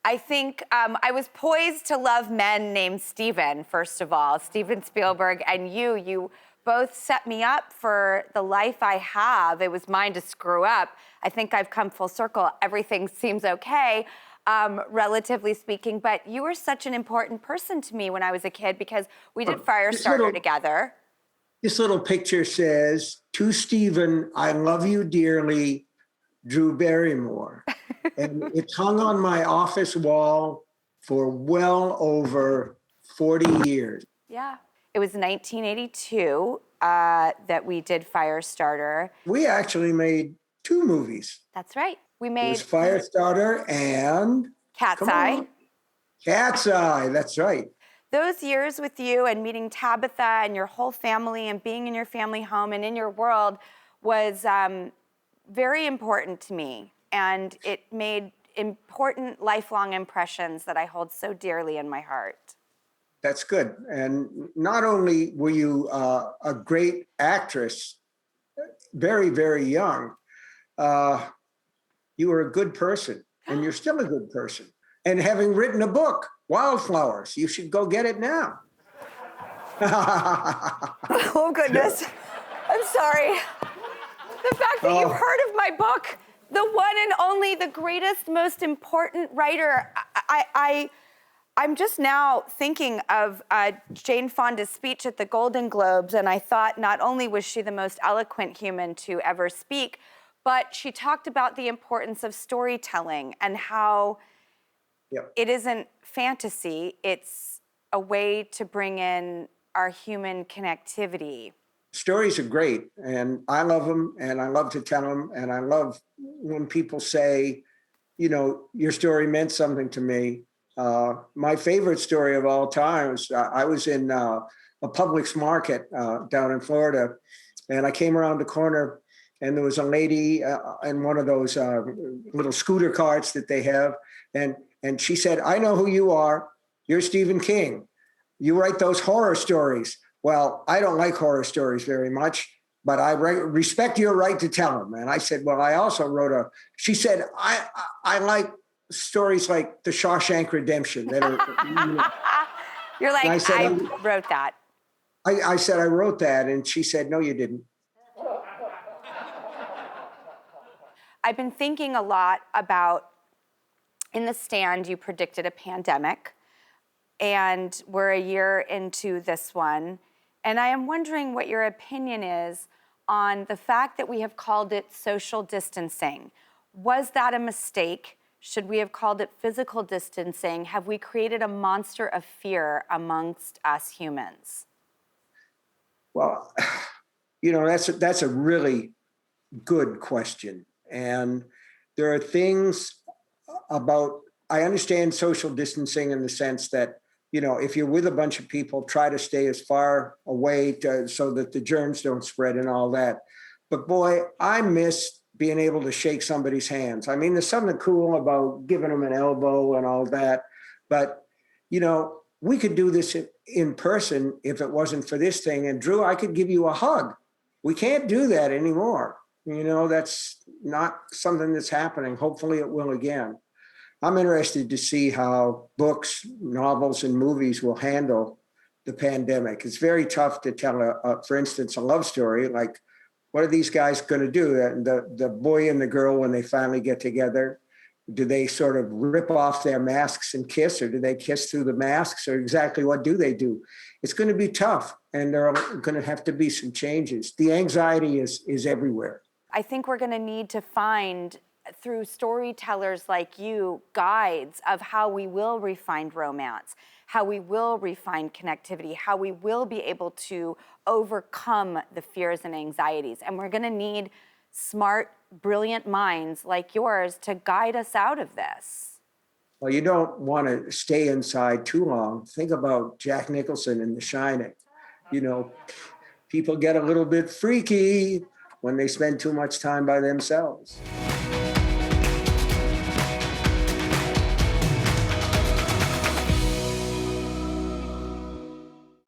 I think I was poised to love men named Steven, first of all. Steven Spielberg and you both set me up for the life I have. It was mine to screw up. I think I've come full circle. Everything seems okay, relatively speaking. But you were such an important person to me when I was a kid because we did Firestarter together. This little picture says, "To Steven, I love you dearly, Drew Barrymore." And it's hung on my office wall for well over 40 years. Yeah. It was 1982 that we did Firestarter. We actually made 2 movies. That's right. We It made was Firestarter and Cat's Eye. Cat's Eye, that's right. Those years with you and meeting Tabitha and your whole family and being in your family home and in your world was very important to me. And it made important lifelong impressions that I hold so dearly in my heart. That's good. And not only were you a great actress, very, very young, you were a good person, and you're still a good person. And having written a book, Wildflowers, you should go get it now. Oh, goodness. I'm sorry. The fact that you've heard of my book, the one and only, the greatest, most important writer, I'm just now thinking of Jane Fonda's speech at the Golden Globes, and I thought not only was she the most eloquent human to ever speak, but she talked about the importance of storytelling and how it isn't fantasy, it's a way to bring in our human connectivity. Stories are great, and I love them, and I love to tell them, and I love when people say, you know, your story meant something to me. My favorite story of all time was I was in a Publix market down in Florida, and I came around the corner, and there was a lady in one of those little scooter carts that they have, and she said, "I know who you are. You're Stephen King. You write those horror stories." Well, I don't like horror stories very much, but I respect your right to tell them. And I said, well, I also wrote she said, I like stories like The Shawshank Redemption. That are, You're like, I wrote that. I said, I wrote that. And she said, no, you didn't. I've been thinking a lot about, in The Stand, you predicted a pandemic. And we're a year into this one. And I am wondering what your opinion is on the fact that we have called it social distancing. Was that a mistake? Should we have called it physical distancing? Have we created a monster of fear amongst us humans? Well, you know, that's a really good question. And there are things about, I understand social distancing in the sense that, you know, if you're with a bunch of people, try to stay as far away so that the germs don't spread and all that. But boy, I miss being able to shake somebody's hands. I mean, there's something cool about giving them an elbow and all that. But, you know, we could do this in person if it wasn't for this thing. And Drew, I could give you a hug. We can't do that anymore. You know, that's not something that's happening. Hopefully it will again. I'm interested to see how books, novels, and movies will handle the pandemic. It's very tough to tell, for instance, a love story. Like, what are these guys going to do? The boy and the girl, when they finally get together, do they sort of rip off their masks and kiss, or do they kiss through the masks, or exactly what do they do? It's going to be tough, and there are going to have to be some changes. The anxiety is everywhere. I think we're going to need to find, through storytellers like you, guides of how we will refine romance, how we will refine connectivity, how we will be able to overcome the fears and anxieties. And we're gonna need smart, brilliant minds like yours to guide us out of this. Well, you don't want to stay inside too long. Think about Jack Nicholson in The Shining. You know, people get a little bit freaky when they spend too much time by themselves.